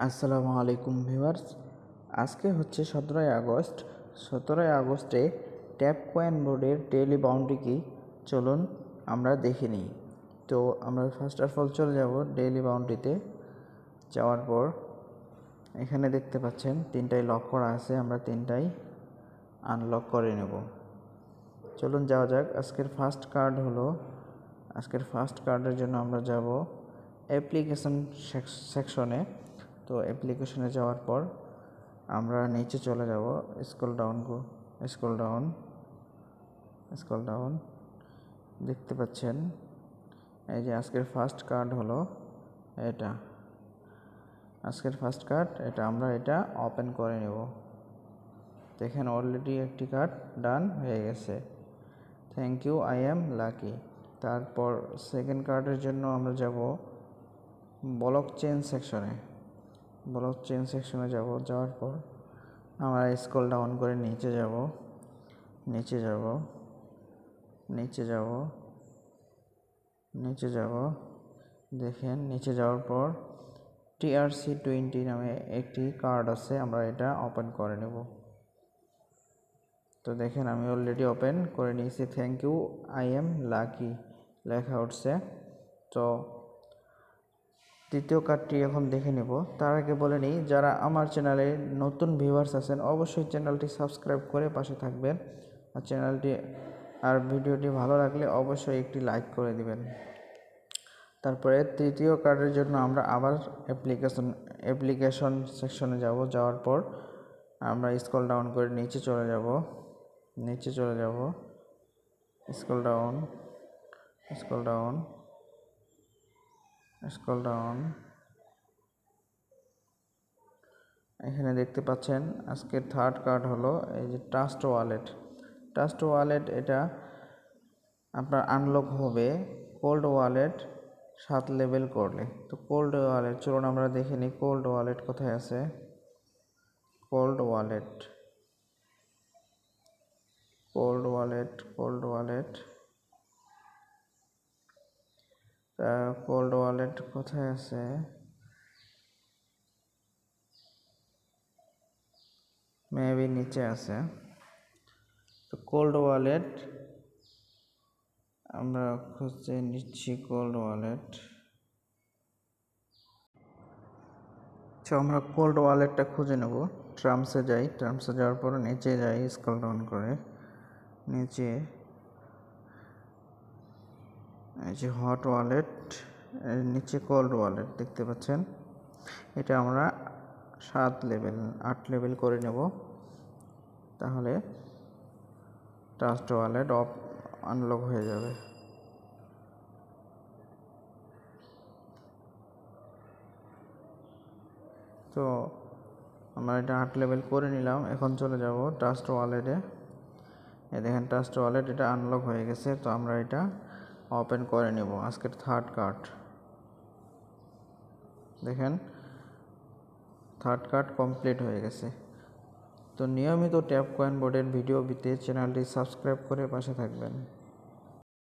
আসসালামু আলাইকুম ভিউয়ার্স। আজকে হচ্ছে 17ই আগস্ট। 17ই আগস্টে ট্যাপ কয়েন বোর্ডের ডেইলি বাউন্ডারি কি চলুন আমরা দেখে নিই। তো আমরা ফার্স্ট অফ অল চলে যাব ডেইলি বাউন্ডারিতে। যাওয়ার পর এখানে দেখতে পাচ্ছেন তিনটাই লক করা আছে, আমরা তিনটাই আনলক করে নেব। চলুন যাওয়া যাক। আজকের ফার্স্ট কার্ডের জন্য আমরা যাব অ্যাপ্লিকেশন সেকশনে। তো অ্যাপ্লিকেশনে যাওয়ার পর আমরা নিচে চলে যাব, স্ক্রল ডাউন দেখতে পাচ্ছেন এই যে আজকের ফার্স্ট কার্ড হলো এটা। আমরা এটা ওপেন করে নেব। দেখেন অলরেডি একটি কার্ড ডান হয়ে গেছে। Thank you, I am lucky. তারপর সেকেন্ড কার্ডের জন্য আমরা যাব ব্লক চেইন সেকশনে। যাওয়ার পর আমরা স্ক্রল ডাউন করে নিচে যাব। দেখেন নিচে যাওয়ার পর TRC20 নামে একটি কার্ড আছে, আমরা এটা ওপেন করে নেব। তো দেখেন আমি অলরেডি ওপেন করে নিয়েছি। Thank you, I am lucky লেখা উঠছে। তো তৃতীয় কার্ডটি এখন দেখে নেব। তার আগে বলে নিই, যারা আমার চ্যানেলে নতুন ভিউয়ার্স আছেন অবশ্যই চ্যানেলটি সাবস্ক্রাইব করে পাশে থাকবেন। আর ভিডিওটি ভালো লাগলে অবশ্যই একটি লাইক করে দিবেন। তারপরে তৃতীয় কার্ডের জন্য আমরা আবার অ্যাপ্লিকেশন সেকশনে যাওয়ার পর আমরা স্ক্রল ডাউন করে নিচে চলে যাব। স্ক্রল ডাউন এখানে দেখতে পাচ্ছেন আজকের থার্ড কার্ড হলো এই যে ট্রাস্ট ওয়ালেট। এটা আপনার আনলক হবে কোল্ড ওয়ালেট 7 লেভেল করলে। তো কোল্ড ওয়ালেট চলুন আমরা দেখে নিই কোল্ড ওয়ালেট কোথায় আছে। কোল্ড ওয়ালেট কোথায় আছে? মেবি নিচে আছে। তো কোল্ড ওয়ালেট আমরা খুঁজে নিচ্ছি। আমরা কোল্ড ওয়ালেটটা খুঁজে নেব। টার্মসে যাওয়ার পর নিচে যাই, স্ক্রল ডাউন করে নিচে এই যে হট ওয়ালেট, নিচে কোল্ড ওয়ালেট দেখতে পাচ্ছেন। এটা আমরা 8 লেভেল করে নেব, তাহলে ট্রাস্ট ওয়ালেট আনলক হয়ে যাবে। তো আমরা এটা 8 লেভেল করে নিলাম। এখন চলে যাব ট্রাস্ট ওয়ালেটে। দেখেন ট্রাস্ট ওয়ালেট এটা আনলক হয়ে গেছে। তো আমরা এটা ওপেন করে নেব। আজকের থার্ড কার্ড দেখেন, থার্ড কার্ড কমপ্লিট হয়ে গেছে। তো নিয়মিত ট্যাপ কয়েন বোর্ডের ভিডিও পেতে চ্যানেলটি সাবস্ক্রাইব করে পাশে থাকবেন।